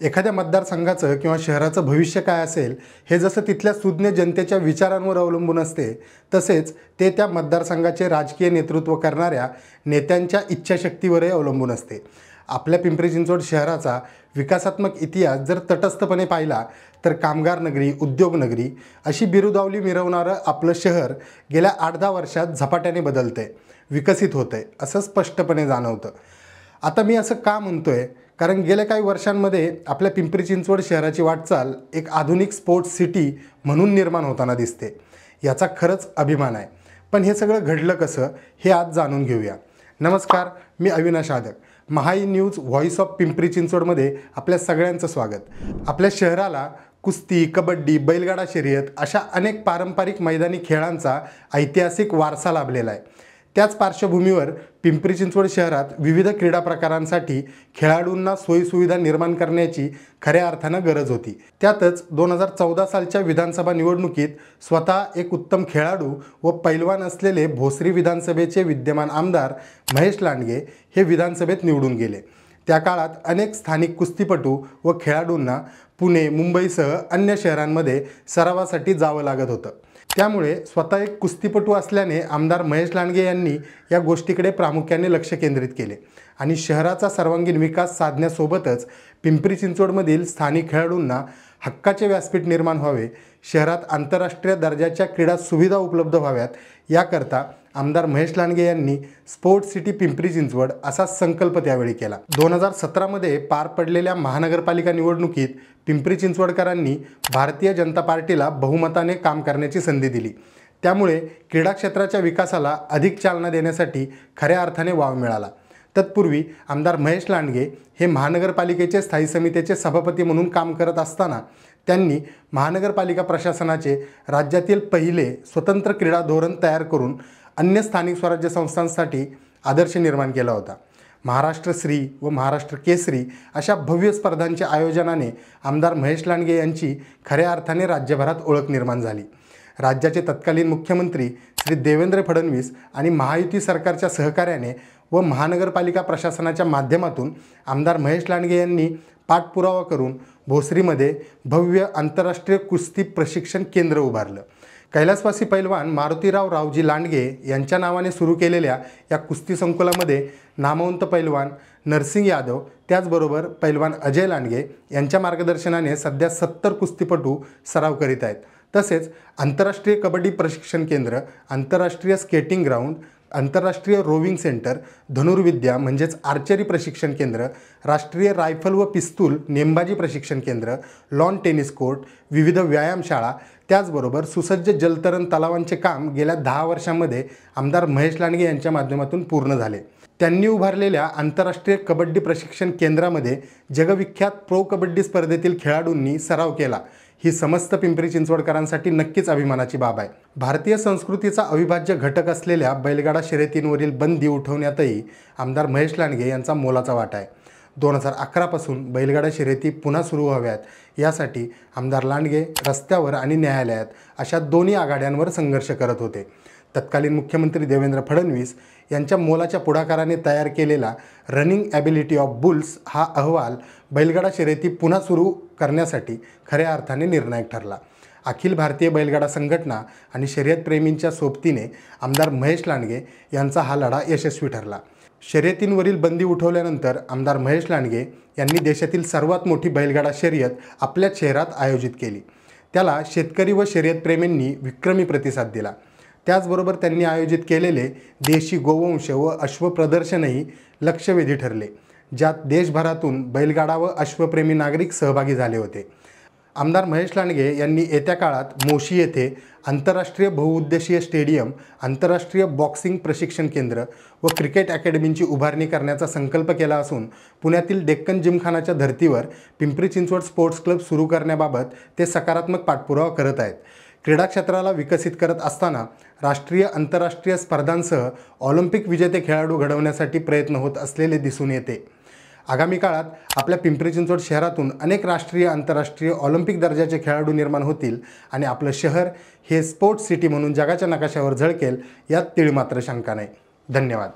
एखाद्या मतदारसंघाचं किंवा शहराचं भविष्य काय असेल हे जसं तिथल्या सुज्ञ जनतेच्या विचारांवर अवलंबून असते, तसेच ते त्या मतदारसंघाचे राजकीय नेतृत्व करणाऱ्या नेत्यांच्या इच्छाशक्तीवरही अवलंबून असते। आपल्या पिंपरी चिंचवड शहराचा विकासात्मक इतिहास जर तटस्थपणे पाहिला तर कामगार नगरी, उद्योग नगरी अशी बिरुदावली मिरवणारं आपलं शहर गेल्या 8-10 वर्षात झपाट्याने बदलतंय, विकसित होतंय असं स्पष्टपणे जाणवतं। आता मी असं का म्हणतोय, कारण गेल्या काही वर्षांमध्ये आपल्या पिंपरी चिंचवड शहराची वाटचाल एक आधुनिक स्पोर्ट्स सिटी म्हणून निर्माण होताना दिसते। याचा खरंच अभिमान आहे। पण हे सगळं घडलं कसं हे आज जाणून घेऊया। नमस्कार, मी Avinash Adak, Mahai news voice of Pimpri चिंचवडमध्ये आपल्या सगळ्यांचं स्वागत। आपल्या शहराला कुस्ती, कबड्डी, बैलगाडा शर्यत अशा अनेक पारंपरिक मैदानी खेळांचा ऐतिहासिक वारसा लाभलेला आहे। त्याच पार्श्वभूमीवर पिंपरी चिंचवड शहरात विविध क्रीडा प्रकारांसाठी खेळाडूंना सोयीसुविधा निर्माण करण्याची खऱ्या अर्थानं गरज होती। त्यातच 2014 सालच्या विधानसभा निवडणुकीत स्वतः एक उत्तम खेळाडू व पैलवान असलेले भोसरी विधानसभेचे विद्यमान आमदार महेश लांडगे हे विधानसभेत निवडून गेले। त्या काळात अनेक स्थानिक कुस्तीपटू व खेळाडूंना पुणे, मुंबईसह अन्य शहरांमध्ये सरावासाठी जावं लागत होतं। त्यामुळे स्वतः एक कुस्तीपटू असल्याने आमदार महेश लांडगे यांनी या गोष्टीकडे प्रामुख्याने लक्ष केंद्रित केले आणि शहराचा सर्वांगीण विकास साधण्यासोबतच पिंपरी चिंचवडमधील स्थानिक खेळाडूंना हक्काचे व्यासपीठ निर्माण व्हावे, शहरात आंतरराष्ट्रीय दर्जाच्या क्रीडा सुविधा उपलब्ध व्हाव्यात, याकरता आमदार महेश लांडगे यांनी स्पोर्ट्स सिटी पिंपरी चिंचवड असा संकल्प त्यावेळी केला। 2017 मध्ये पार पडलेल्या महानगरपालिका निवडणुकीत पिंपरी चिंचवडकरांनी भारतीय जनता पार्टीला बहुमताने काम करण्याची संधी दिली। त्यामुळे क्रीडा क्षेत्राच्या विकासाला अधिक चालना देण्यासाठी खऱ्या अर्थाने वाव मिळाला। तत्पूर्वी आमदार महेश लांडगे हे महानगरपालिकेचे स्थायी समितीचे सभापती म्हणून काम करत असताना त्यांनी महानगरपालिका प्रशासनाचे राज्यातील पहिले स्वतंत्र क्रीडा धोरण तयार करून अन्य स्थानिक स्वराज्य संस्थांसाठी आदर्श निर्माण केला होता। महाराष्ट्र श्री व महाराष्ट्र केसरी अशा भव्य स्पर्धांच्या आयोजनाने आमदार महेश लांडगे यांची खऱ्या अर्थाने राज्यभरात ओळख निर्माण झाली। राज्याचे तत्कालीन मुख्यमंत्री श्री देवेंद्र फडणवीस आणि महायुती सरकारच्या सहकार्याने व महानगरपालिका प्रशासनाच्या माध्यमातून आमदार महेश लांडगे यांनी पाठपुरावा करून भोसरीमध्ये भव्य आंतरराष्ट्रीय कुस्ती प्रशिक्षण केंद्र उभारलं। कैलासवासी पैलवान मारुतीराव रावजी लांडगे यांच्या नावाने सुरू केलेल्या या कुस्ती संकुलामध्ये नामवंत पैलवान नरसिंग यादव, त्याचबरोबर पैलवान अजय लांडगे यांच्या मार्गदर्शनाने सध्या 70 कुस्तीपटू सराव करीत आहेत। तसेच आंतरराष्ट्रीय कबड्डी प्रशिक्षण केंद्र, आंतरराष्ट्रीय स्केटिंग ग्राउंड, आंतरराष्ट्रीय रोविंग सेंटर, धनुर्विद्या म्हणजेच आर्चरी प्रशिक्षण केंद्र, राष्ट्रीय रायफल व पिस्तूल नेमबाजी प्रशिक्षण केंद्र, लॉन टेनिस कोर्ट, विविध व्यायामशाळा, त्याचबरोबर सुसज्ज जलतरण तलावांचे काम गेल्या 10 वर्षांमध्ये आमदार महेश लांडगे यांच्या माध्यमातून पूर्ण झाले। त्यांनी उभारलेल्या आंतरराष्ट्रीय कबड्डी प्रशिक्षण केंद्रामध्ये जगविख्यात प्रो कबड्डी स्पर्धेतील खेळाडूंनी सराव केला। ही समस्त पिंपरी चिंचवडकरांसाठी नक्कीच अभिमानाची बाब आहे। भारतीय संस्कृतीचा अविभाज्य घटक असलेल्या बैलगाडा शर्यतींवरील बंदी उठवण्यातही आमदार महेश लांडगे यांचा मोलाचा वाटा आहे। 2011 पासून बैलगाडा शर्यती पुन्हा सुरू व्हाव्यात यासाठी आमदार लांडगे रस्त्यावर आणि न्यायालयात अशा दोन्ही आघाड्यांवर संघर्ष करत होते। तत्कालीन मुख्यमंत्री देवेंद्र फडणवीस यांच्या मोलाच्या पुढाकाराने तयार केलेला रनिंग ॲबिलिटी ऑफ बुल्स हा अहवाल बैलगाडा शर्यती पुन्हा सुरू करण्यासाठी खऱ्या अर्थाने निर्णायक ठरला। अखिल भारतीय बैलगाडा संघटना आणि शर्यतप्रेमींच्या सोबतीने आमदार महेश लांडगे यांचा हा लढा यशस्वी ठरला। शर्यतींवरील बंदी उठवल्यानंतर आमदार महेश लांडगे यांनी देशातील सर्वात मोठी बैलगाडा शर्यत आपल्या शहरात आयोजित केली। त्याला शेतकरी व शर्यतप्रेमींनी विक्रमी प्रतिसाद दिला। त्याचबरोबर त्यांनी आयोजित केलेले देशी गोवंश व अश्व प्रदर्शनही लक्षवेधी ठरले, ज्यात देशभरातून बैलगाडा व अश्वप्रेमी नागरिक सहभागी झाले होते। आमदार महेश लांडगे यांनी येत्या काळात मोशी येथे आंतरराष्ट्रीय बहुउद्देशीय स्टेडियम, आंतरराष्ट्रीय बॉक्सिंग प्रशिक्षण केंद्र व क्रिकेट अकॅडमीची उभारणी करण्याचा संकल्प केला असून पुण्यातील डेक्कन जिमखानाच्या धर्तीवर पिंपरी चिंचवड स्पोर्ट्स क्लब सुरू करण्याबाबत ते सकारात्मक पाठपुरावा करत आहेत। क्रीडा क्षेत्राला विकसित करत असताना राष्ट्रीय आंतरराष्ट्रीय स्पर्धांसह ऑलिम्पिक विजेते खेळाडू घडवण्यासाठी प्रयत्न होत असलेले दिसून येते। आगामी काळात आपल्या पिंपरी चिंचवड शहरातून अनेक राष्ट्रीय आंतरराष्ट्रीय ऑलिम्पिक दर्जाचे खेळाडू निर्माण होतील आणि आपलं शहर हे स्पोर्ट्स सिटी म्हणून जगाच्या नकाशावर झळकेल यात तीळमात्र शंका नाही। धन्यवाद।